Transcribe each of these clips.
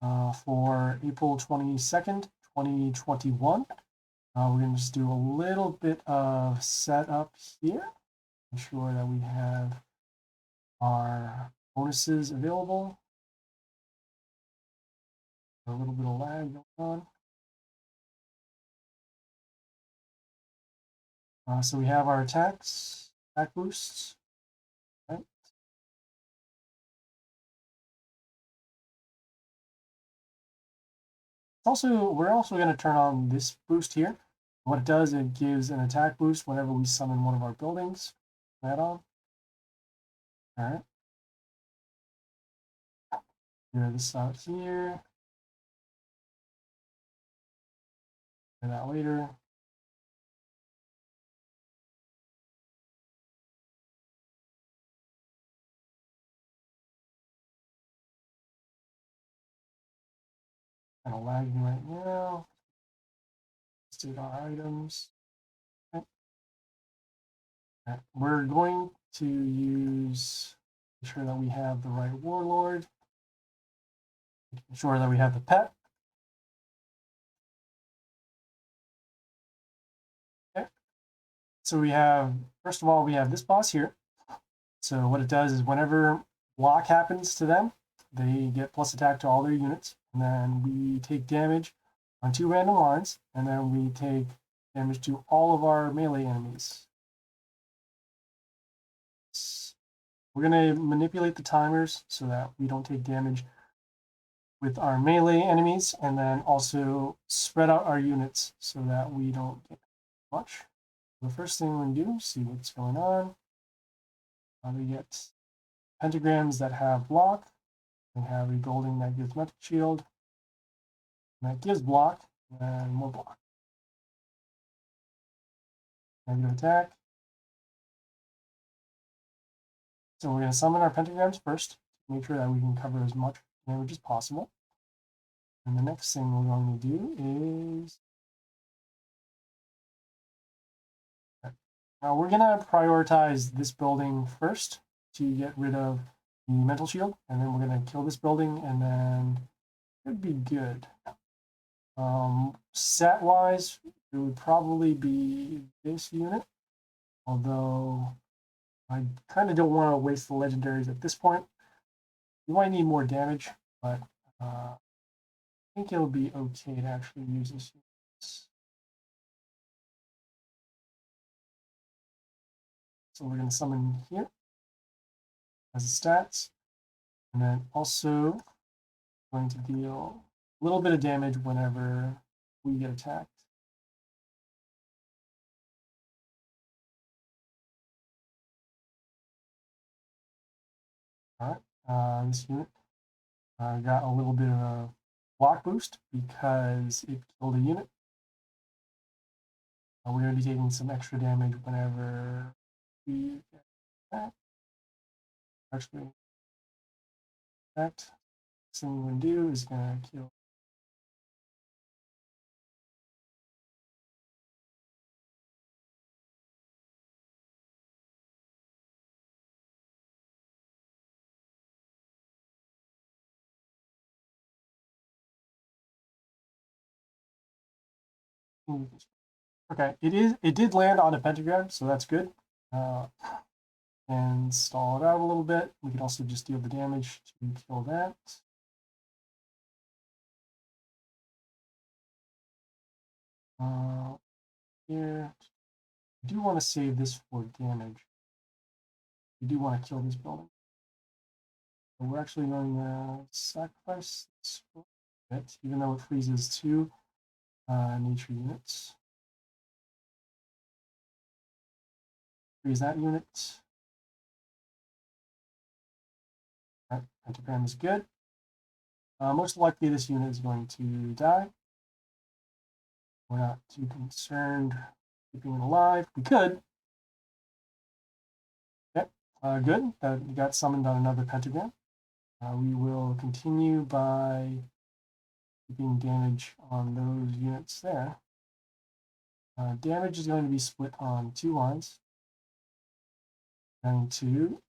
for April 22nd, 2021. We're going to just do a little bit of setup here. Ensure that we have our bonuses available. A little bit of lag going on. So we have our attack boosts. Right? We're also going to turn on this boost here. What it does, it gives an attack boost whenever we summon one of our buildings. That on. All right. Clear this out here. Do that later. Kind of lagging right now. Let's do our items. Okay. Right. We're going to make sure that we have the right warlord. Making sure that we have the pet. Okay. So we have, first of all, we have this boss here. So what it does is whenever block happens to them, they get plus attack to all their units. And then we take damage on 2 random lines. And then we take damage to all of our melee enemies. We're going to manipulate the timers so that we don't take damage with our melee enemies, and then also spread out our units so that we don't get much. The first thing we're going to do is see what's going on. We get pentagrams that have block. We have a golden that gives mental shield. And that gives block, and more block. Negative attack. So we're going to summon our pentagrams first to make sure that we can cover as much damage as possible. And the next thing we're going to do is now we're going to prioritize this building first to get rid of the mental shield, and then we're going to kill this building, and then it would be good. Stat wise, it would probably be this unit, although I kind of don't want to waste the legendaries at this point. You might need more damage, but I think it'll be okay to actually use this unit. So we're going to summon here as a stats, and then also going to deal a little bit of damage whenever we get attacked. All right, this unit got a little bit of a block boost because it killed a unit. We're going to be taking some extra damage whenever we get attacked. Actually, next thing we're going to do is going to kill. Okay, it did land on a pentagram, so that's good. And stall it out a little bit. We can also just deal the damage to kill that. Here, I do want to save this for damage. We do want to kill this building. So we're actually going to sacrifice this for a bit, even though it freezes 2 nature units. Freeze that unit. All right, pentagram is good. Most likely this unit is going to die. We're not too concerned keeping it alive. We could. Yep, good. You got summoned on another pentagram. We will continue by keeping damage on those units there. Damage is going to be split on 2 lines. And 2,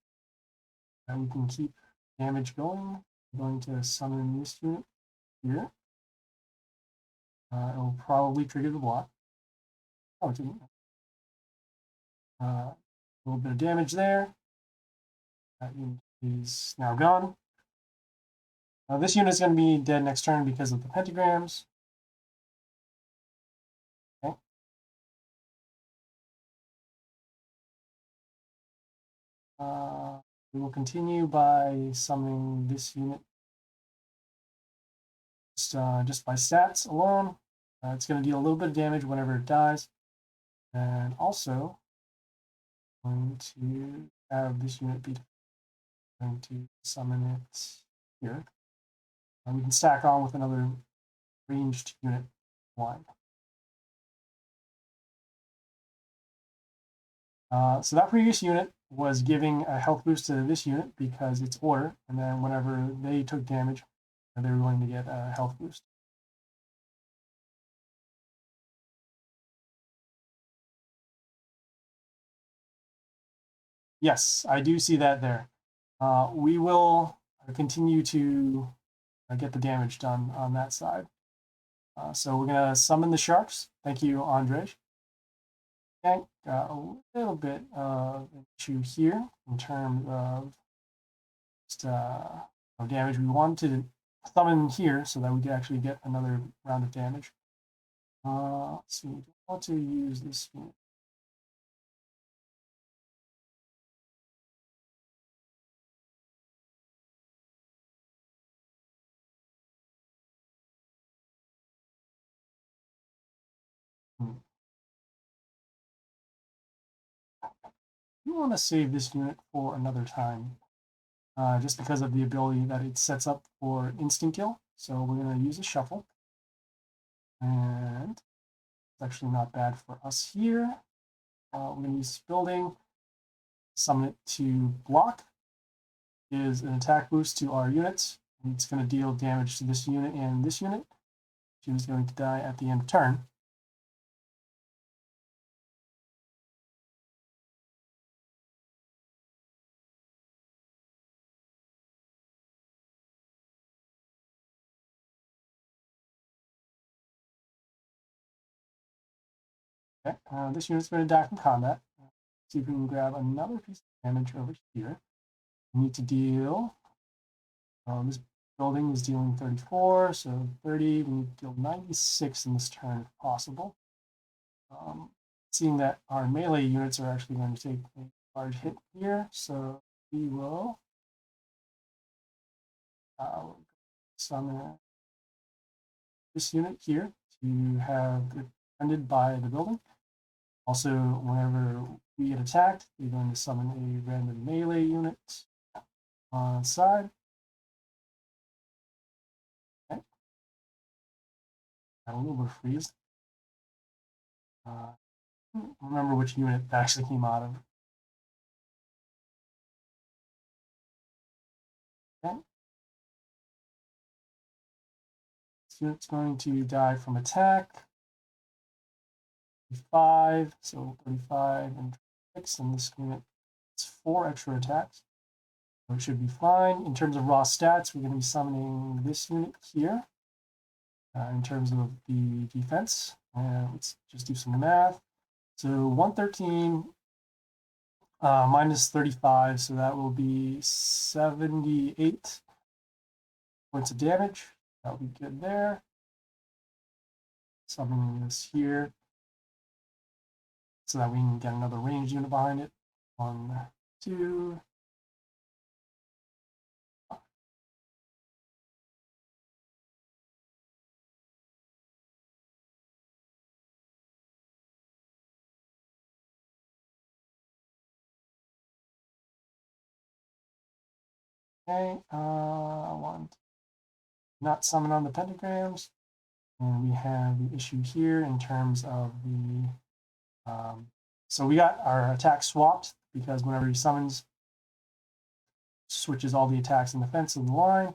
and we can keep damage going. I'm going to summon this unit here. It will probably trigger the block. Oh, it didn't. A little bit of damage there. That unit is now gone. This unit is going to be dead next turn because of the pentagrams. Okay. We will continue by summoning this unit just by stats alone. It's going to deal a little bit of damage whenever it dies. And also, I'm going to have this unit be going to summon it here. And we can stack on with another ranged unit line. So that previous unit was giving a health boost to this unit because it's order, and then whenever they took damage, they were going to get a health boost. Yes, I do see that there. We will continue to get the damage done on that side. So we're going to summon the sharks. Thank you, Andrej. Okay, got a little bit of an issue here in terms of just damage. We wanted to summon here so that we could actually get another round of damage. Let's see, do I want to use this unit? You want to save this unit for another time, just because of the ability that it sets up for instant kill. So we're going to use a shuffle. And it's actually not bad for us here. We're going to use this building, summon it to block. Is an attack boost to our units. And it's going to deal damage to this unit and this unit. She is going to die at the end of turn. Okay, this unit's going to die from combat. See if we can grab another piece of damage over here. We need to deal. This building is dealing 34, so 30. We need to deal 96 in this turn if possible. Seeing that our melee units are actually going to take a large hit here, so we will summon this unit here to have it defended by the building. Also, whenever we get attacked, we're going to summon a random melee unit on side. Okay. Got a little bit of freeze. Remember which unit that actually came out of. Okay. This unit's going to die from attack. 35, so 35 and 6, and this unit it's 4 extra attacks. So it should be fine. In terms of raw stats, we're going to be summoning this unit here. In terms of the defense, let's just do some math. So 113 minus 35, so that will be 78 points of damage. That'll be good there. Summoning this here so that we can get another ranged unit behind it. 1, 2. Okay, I want not summon on the pentagrams. And we have the issue here in terms of the so we got our attack swapped because whenever he summons, switches all the attacks and defense in the line.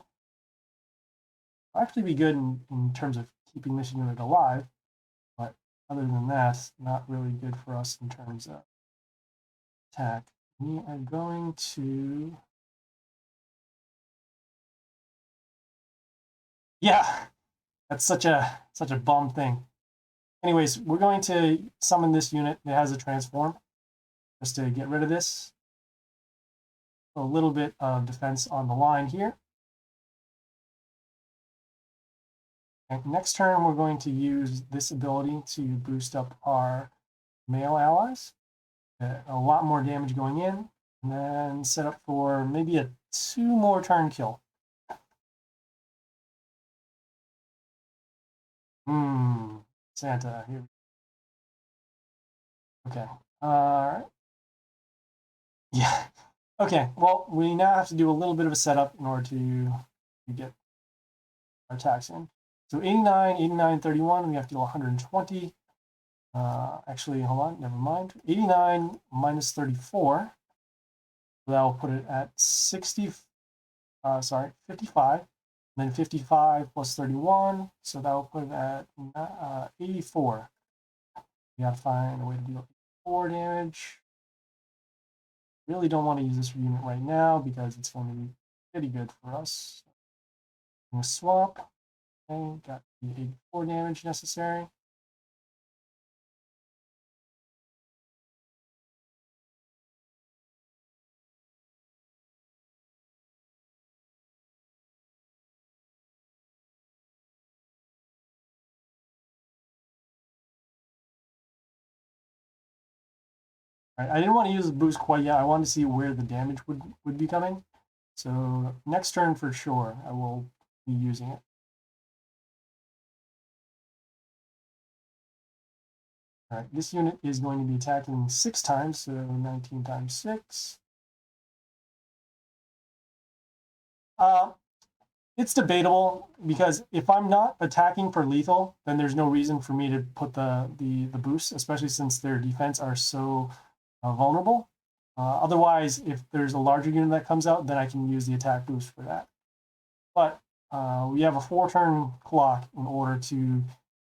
It'll actually be good in terms of keeping this unit alive, but other than that, not really good for us in terms of attack. We are going to... Yeah, That's such a bum thing. Anyways, we're going to summon this unit that has a transform just to get rid of this. A little bit of defense on the line here. And next turn, we're going to use this ability to boost up our male allies. A lot more damage going in, and then set up for maybe a 2 more turn kill. Santa, here. Okay. All right. Yeah. Okay. Well, we now have to do a little bit of a setup in order to get our attacks in. So 89, 89, 31, we have to do 120. Actually, hold on, never mind. 89 minus 34. So that will put it at 60, 55. And then 55 plus 31. So that will put it at 84. We gotta find a way to deal 84 damage. Really don't want to use this unit right now because it's going to be pretty good for us. I'm gonna swap. Okay, got the 84 damage necessary. Right, I didn't want to use the boost quite yet. I wanted to see where the damage would be coming. So next turn for sure, I will be using it. All right, this unit is going to be attacking 6 times, so 19 times 6. It's debatable because if I'm not attacking for lethal, then there's no reason for me to put the boost, especially since their defense are so vulnerable. Otherwise, if there's a larger unit that comes out, then I can use the attack boost for that. But we have a 4-turn clock in order to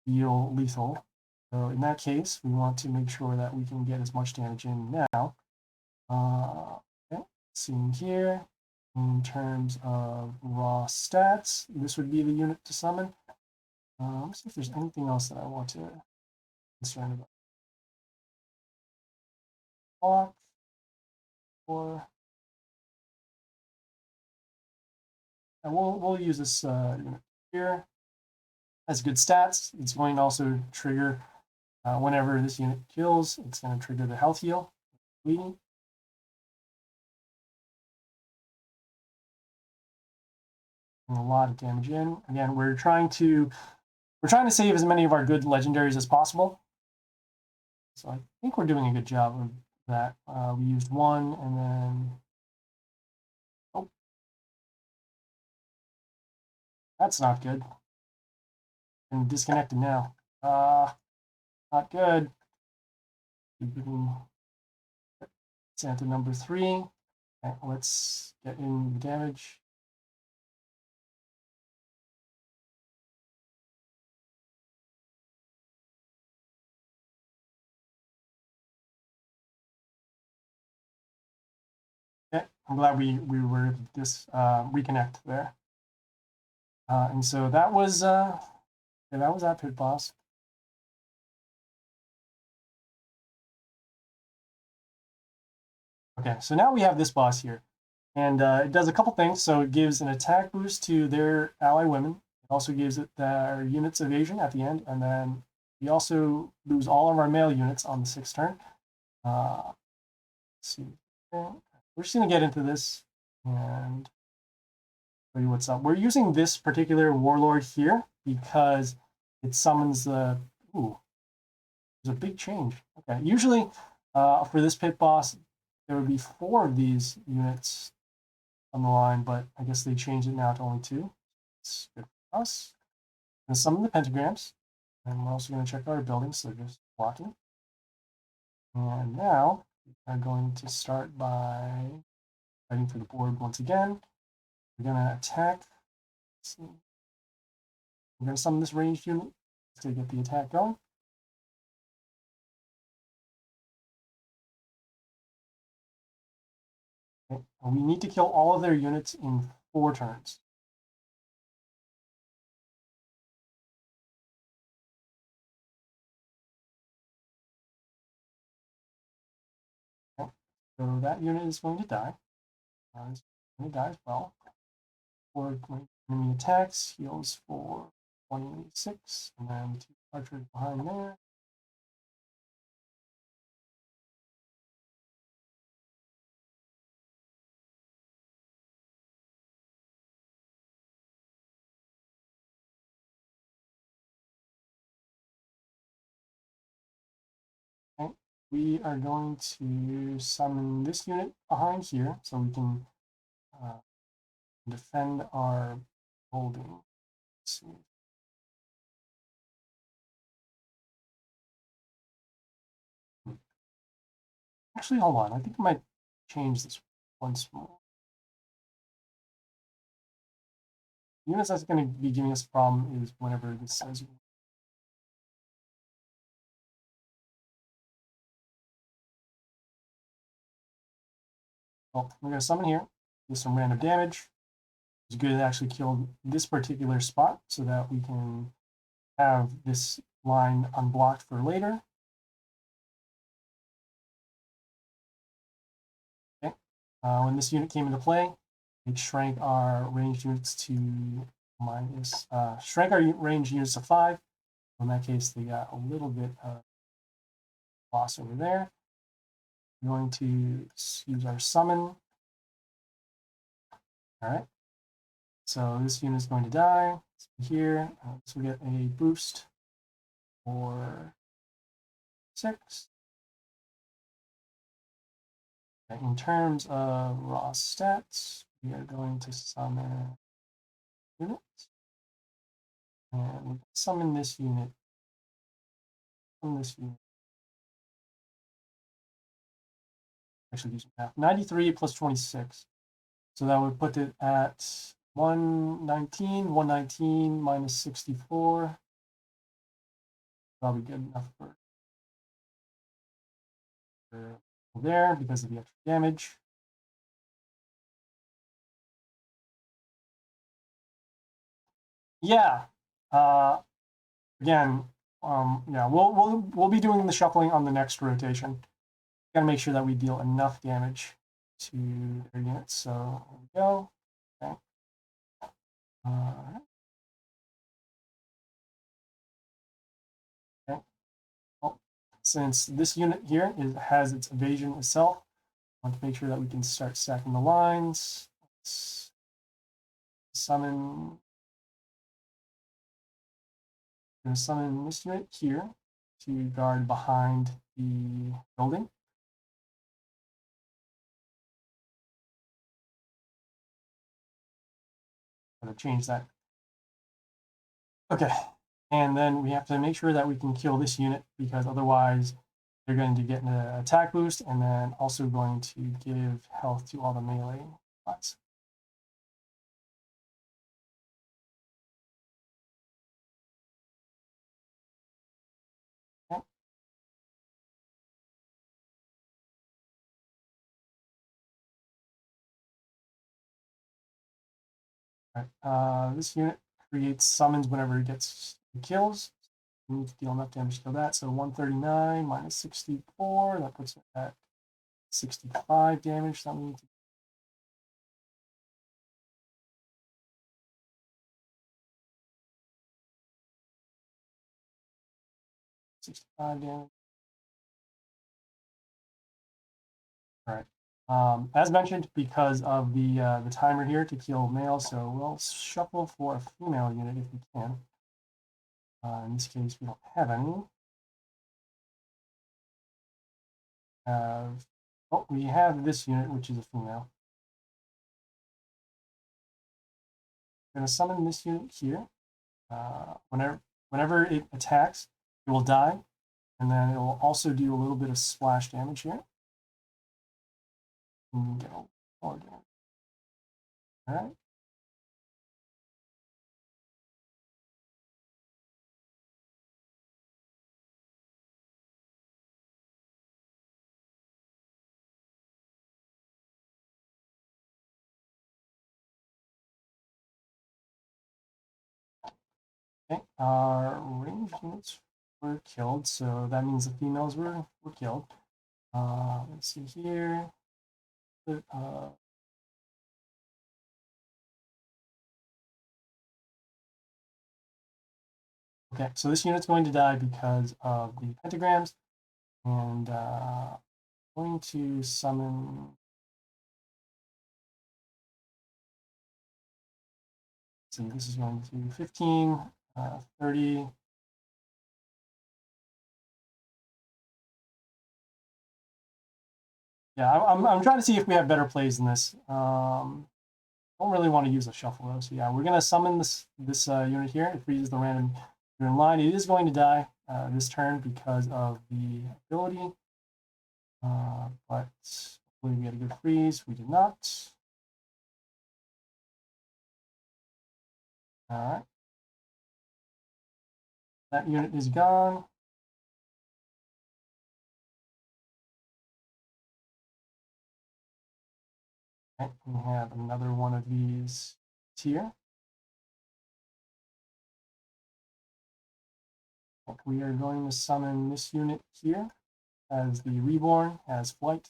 deal lethal. So in that case, we want to make sure that we can get as much damage in now. Okay, seeing here, in terms of raw stats, this would be the unit to summon. Let's see if there's anything else that I want to concern about. Clock, or and we'll use this unit here. Has good stats. It's going to also trigger whenever this unit kills. It's going to trigger the health heal, bleeding. And a lot of damage in. Again, we're trying to save as many of our good legendaries as possible. So I think we're doing a good job of that. We used 1 and then that's not good. I'm disconnected now. Not good. Santa number 3. Okay, let's get in the damage. Okay, I'm glad we were able to reconnect there. And so that was that pit boss. Okay, so now we have this boss here. And it does a couple things. So it gives an attack boost to their ally women. It also gives it their units evasion at the end. And then we also lose all of our male units on the 6th turn. Let's see. We're just going to get into this and show you what's up. We're using this particular warlord here because it summons the... Ooh, there's a big change. Okay, usually for this pit boss, there would be 4 of these units on the line, but I guess they changed it now to only 2. It's good for us. And summon the pentagrams. And we're also going to check our buildings, so just blocking. And now I'm going to start by fighting for the board once again. We're going to attack. We're going to summon this ranged unit to get the attack going. Okay. And we need to kill all of their units in 4 turns. So that unit is going to die. It's going to die as well. For enemy attacks, heals for 26, and then 2 archers behind there. Okay. We are going to summon this unit behind here so we can defend our holding. Let's see. Actually, hold on. I think I might change this once more. The units that's going to be giving us a problem is whenever this says. Well, we're going to summon here, do some random damage. It's good to actually kill this particular spot so that we can have this line unblocked for later. Okay. When this unit came into play, it shrank our ranged units to shrank our ranged units to 5. In that case, they got a little bit of loss over there. We're going to use our summon. All right. So this unit is going to die. Here, this will get a boost for 6. Okay, in terms of raw stats, we are going to summon units. And we summon this unit. Summon this unit. Actually, using math. 93 plus 26. So that would put it at 119. 119 minus 64. Probably good enough for there because of the extra damage. Yeah. Again, yeah, we'll be doing the shuffling on the next rotation. Got to make sure that we deal enough damage to their units. So here we go. Okay. Okay. Well, since this unit here has its evasion itself, I want to make sure that we can start stacking the lines. Let's summon. I'm going to summon this unit here to guard behind the building. I'm going to change that. Okay. And then we have to make sure that we can kill this unit because otherwise they're going to get an attack boost and then also going to give health to all the melee class. Okay. All right. This unit creates summons whenever it gets kills. We need to deal enough damage to kill that. So 139 minus 64, that puts it at 65 damage. That we need to 65 damage. All right. As mentioned, because of the timer here to kill male, so we'll shuffle for a female unit if we can. In this case, we don't have any. Oh, we have this unit, which is a female. I'm going to summon this unit here. Whenever it attacks, it will die, and then it will also do a little bit of splash damage here. And get a more damage. All right. Okay, our ranged units were killed, so that means the females were killed. Let's see here. bit. Okay, so this unit's going to die because of the pentagrams, and going to summon. See, this is going to 15, 30. Yeah, I'm trying to see if we have better plays than this. Don't really want to use a shuffle though. So yeah, we're gonna summon this unit here. It freezes the random unit line. It is going to die this turn because of the ability, but hopefully we had a good freeze. We did not. All right, that unit is gone. Okay, we have another one of these here. We are going to summon this unit here as the Reborn, as Flight.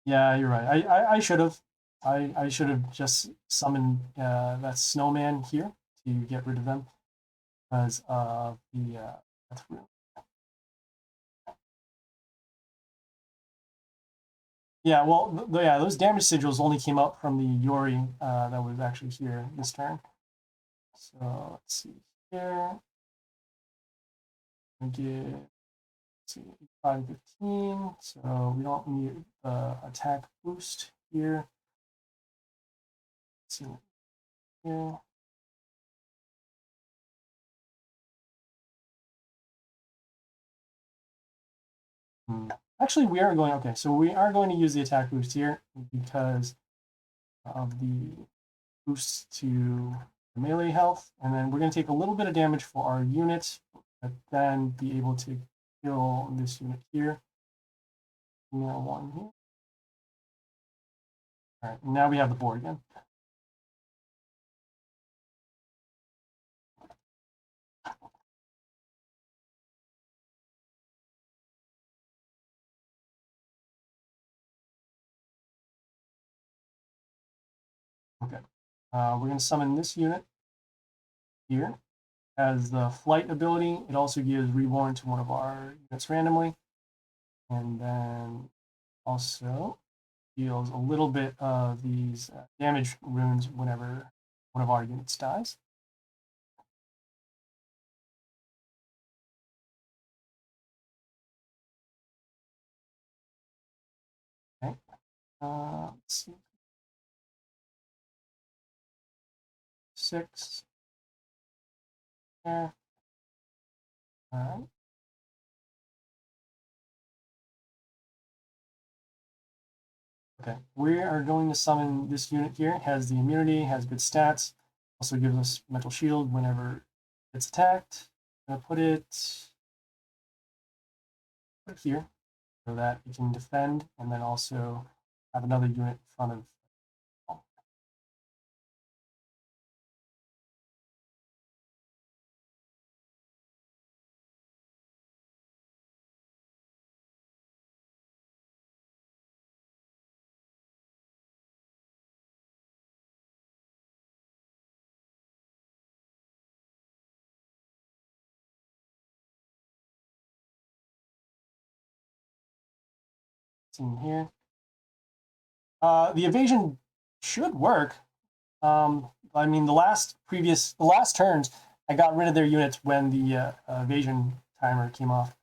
Yeah, you're right. I should have. I should have just summoned that snowman here to get rid of them because of the death rune. Yeah, well, yeah, those damage sigils only came out from the Yori that was actually here this turn. So let's see here. I get, let's see, 5, 15. So we don't need the attack boost here. Let's see here. Actually, we are going, okay, so we are going to use the attack boost here because of the boost to the melee health. And then we're going to take a little bit of damage for our unit, but then be able to kill this unit here. Now one here. All right, now we have the board again. Okay, we're going to summon this unit here. As the flight ability, it also gives Reborn to one of our units randomly. And then also deals a little bit of these damage runes whenever one of our units dies. Okay, let's see. 6. There. All right. Okay, we are going to summon this unit here. It has the immunity, has good stats, also gives us mental shield whenever it's attacked. I'm gonna put it here so that it can defend, and then also have another unit in front of. In here. The evasion should work. I mean, the last turns, I got rid of their units when the evasion timer came off.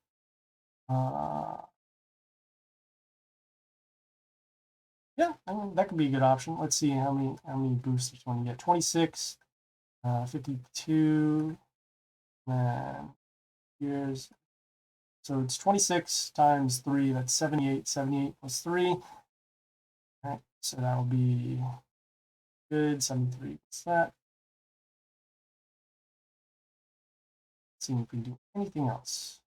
Yeah, I mean, that could be a good option. Let's see how many boosts you want to get. 26, 52, and here's, so it's 26 times 3, that's 78, 78 plus 3. All right, so that'll be good, 73 plus that. Let's see if we can do anything else.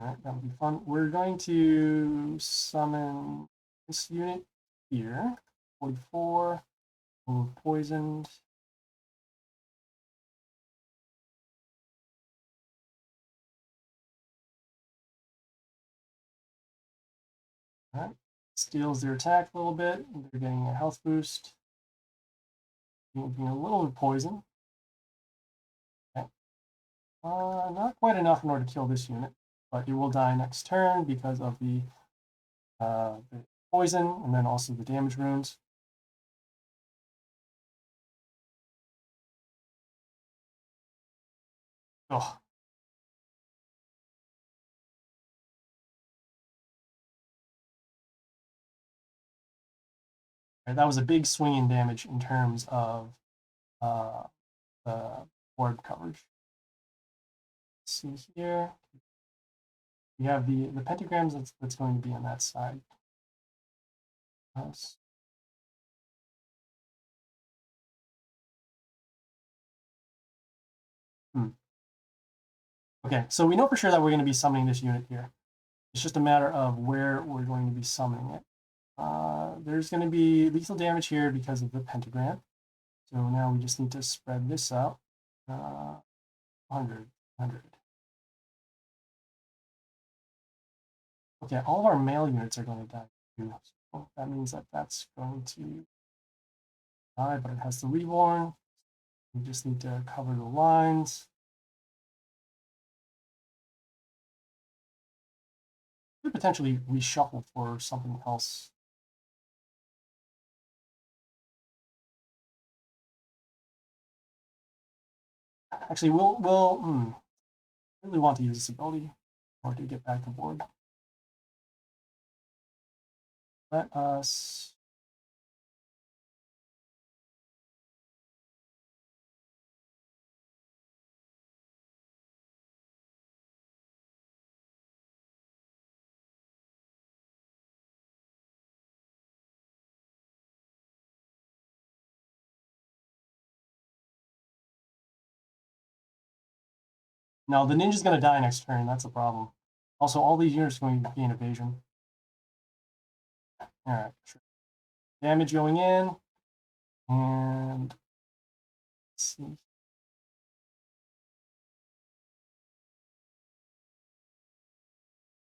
All right, that'll be fun. We're going to summon this unit here, 44, poisoned. All right. Steals their attack a little bit. They're getting a health boost. Being a little bit poison. Okay. Not quite enough in order to kill this unit, but it will die next turn because of the poison and then also the damage runes. Oh. Right, that was a big swing in damage in terms of the board coverage. Let's see here. We have the pentagrams that's going to be on that side. Okay, so we know for sure that we're going to be summoning this unit here. It's just a matter of where we're going to be summoning it. There's going to be lethal damage here because of the pentagram. So now we just need to spread this out. 100, 100. Okay, all of our male units are going to die too. So that means that that's going to die, but it has the reborn. We just need to cover the lines. Could potentially reshuffle for something else. Actually, we'll really want to use this ability in order to get back to board. Let us now the ninja's going to die next turn. That's a problem. Also, all these units are going to be in evasion. All right, sure. Damage going in, and let's see.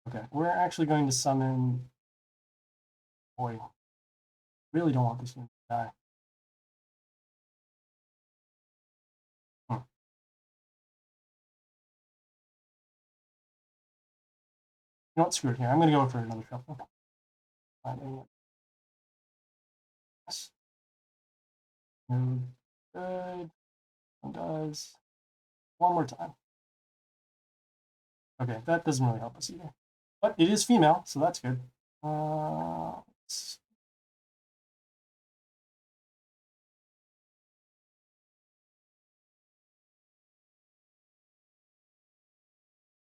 Okay, we're actually going to summon. Boy, really don't want this unit to die. You know what? Screw it here. I'm going to go for another shuffle. Yes. Good. One does. One more time. Okay, that doesn't really help us either. But it is female, so that's good.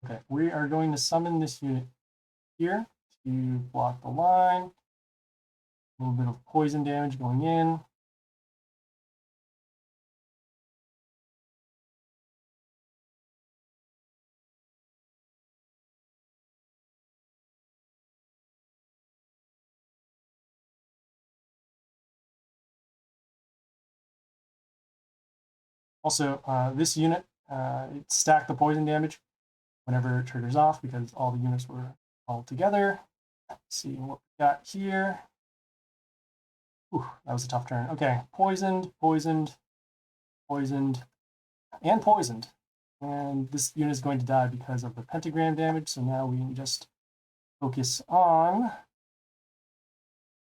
Okay, we are going to summon this unit here to block the line. A little bit of poison damage going in. Also, this unit, it stacked the poison damage whenever it triggers off because all the units were all together. Let's see what we got here. Ooh, that was a tough turn. Okay, poisoned, poisoned, poisoned, and poisoned. And this unit is going to die because of the pentagram damage. So now we can just focus on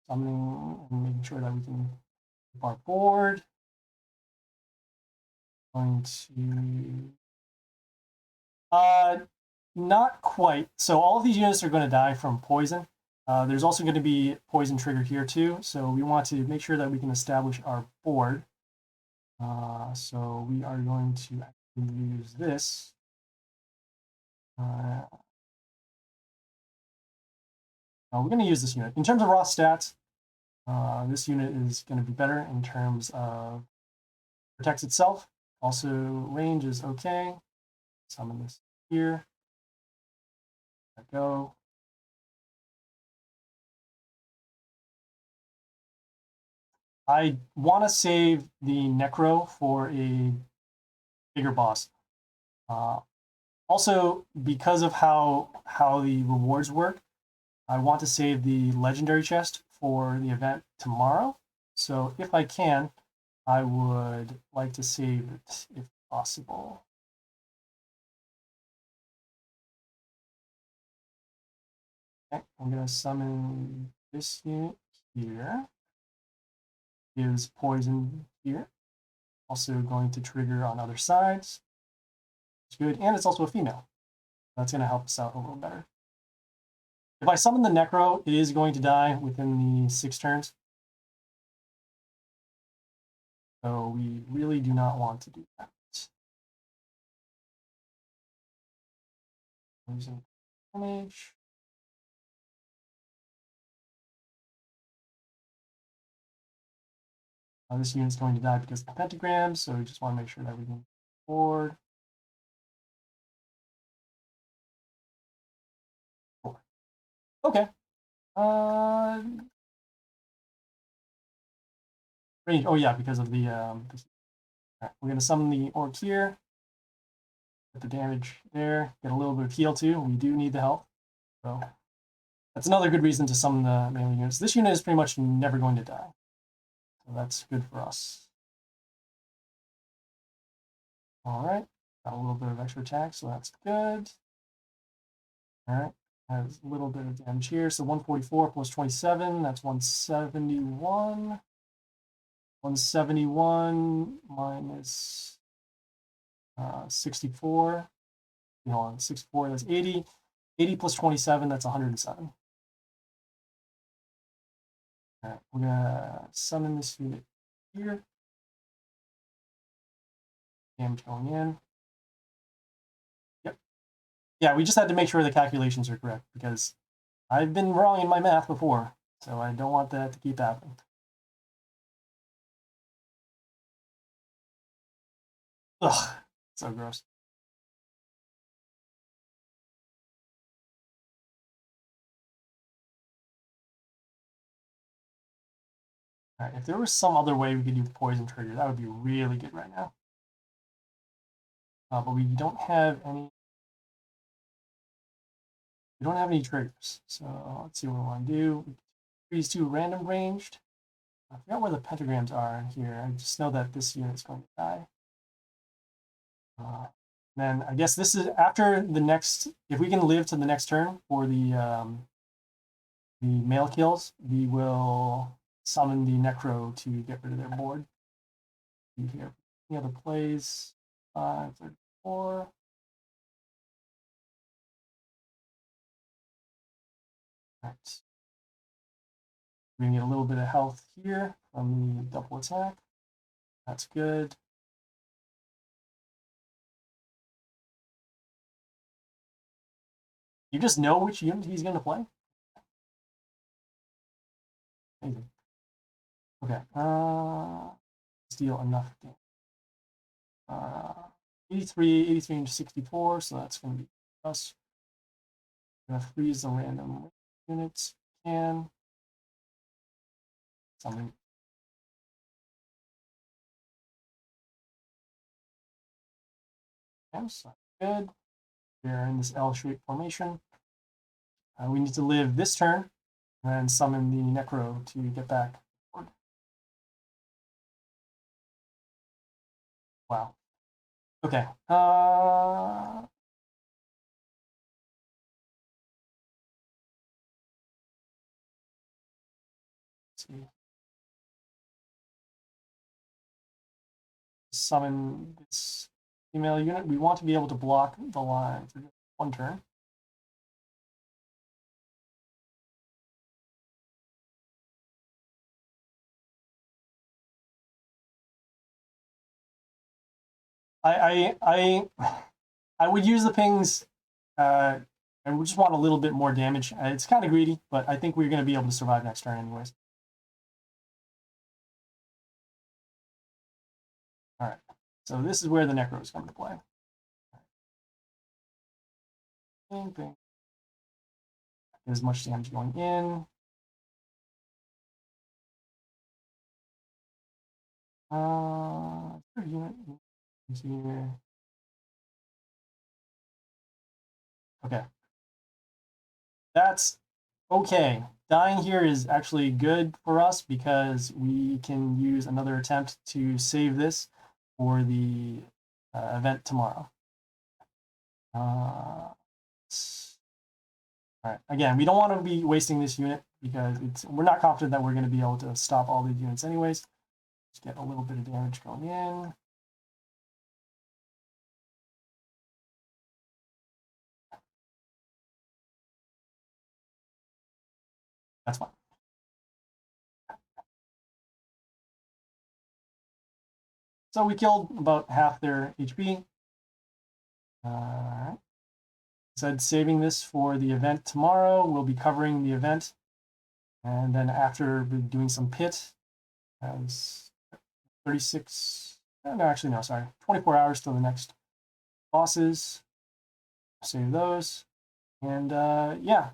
summoning and making sure that we can keep our board. Going to not quite. So all of these units are going to die from poison. There's also going to be poison trigger here too. So we want to make sure that we can establish our board. So we are going to actually use this. We're going to use this unit. In terms of raw stats, this unit is going to be better in terms of protects itself. Also, range is okay. Summon this here. Let go. I want to save the Necro for a bigger boss. Also, because of how the rewards work, I want to save the legendary chest for the event tomorrow. So if I can, I would like to save it if possible. Okay, I'm going to summon this unit here. Gives poison here. Also going to trigger on other sides. It's good. And it's also a female. That's going to help us out a little better. If I summon the Necro, it is going to die within the 6 turns. So we really do not want to do that. Using damage. This unit's going to die because of the pentagram, so we just want to make sure that we can forward. 4. Okay. Range. Oh yeah, because of the right, we're gonna summon the orc here. Put the damage there. Get a little bit of heal too. We do need the health. So that's another good reason to summon the melee units. This unit is pretty much never going to die. So that's good for us. Alright. Got a little bit of extra attack, so that's good. Alright. Has a little bit of damage here. So 144 plus 27, that's 171. 171 minus 64. Hold on, 64, that's 80. 80 plus 27, that's 107. All right, we're gonna summon this unit here. Damage going in. Yep. Yeah, we just had to make sure the calculations are correct because I've been wrong in my math before, so I don't want that to keep happening. Ugh, so gross. All right, if there was some other way we could do the poison trigger, that would be really good right now. But we don't have any. We don't have any triggers, so let's see what we want to do. These 2 random ranged. I forgot where the pentagrams are here. I just know that this unit is going to die. Then I guess this is after the next. If we can live to the next turn for the male kills, we will summon the Necro to get rid of their board. Here, any other plays? 534. Right. We can get a little bit of health here from the double attack. That's good. You just know which unit he's going to play? Amazing. Okay. Let's deal enough damage. 83, 83 into 64, so that's going to be us. I'm going to freeze the random units. Can. Something. Yes, good. They're in this L-shaped formation. We need to live this turn and then summon the Necro to get back forward. Wow. Okay. Let's see. Summon this female unit. We want to be able to block the line for 1 turn. I would use the pings. And we just want a little bit more damage. It's kind of greedy, but I think we're going to be able to survive next turn anyways. All right. So this is where the Necro is coming to play. Bing, bing. Get as much damage going in. Unit here. Okay. That's Okay, dying here is actually good for us because we can use another attempt to save this for the event tomorrow. All right, again, we don't want to be wasting this unit because we're not confident that we're going to be able to stop all these units anyways. Just get a little bit of damage going in. That's fine. So we killed about half their HP. Alright. Said saving this for the event tomorrow. We'll be covering the event. And then after doing some pit, as 36, no, actually, no, sorry, 24 hours till the next bosses. Save those. And yeah,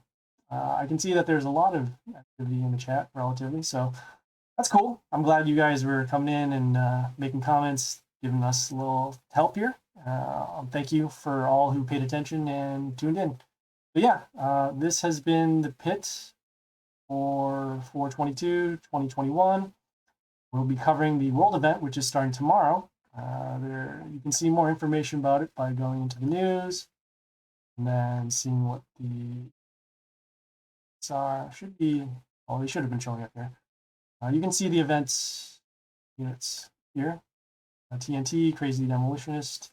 I can see that there's a lot of activity in the chat relatively. So that's cool. I'm glad you guys were coming in and making comments, giving us a little help here. Thank you for all who paid attention and tuned in. But yeah, this has been the pit for 4/22, 2021. We'll be covering the world event, which is starting tomorrow. You can see more information about it by going into the news and then seeing what the should be. Oh, they should have been showing up here. You can see the events units here. TNT, Crazy Demolitionist,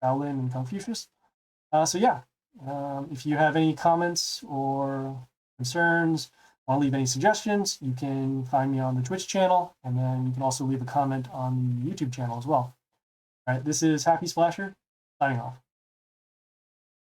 Shaolin, and Confucius. So yeah, if you have any comments or concerns, want to leave any suggestions, you can find me on the Twitch channel, and then you can also leave a comment on the YouTube channel as well. All right, this is Happy Splasher, signing off.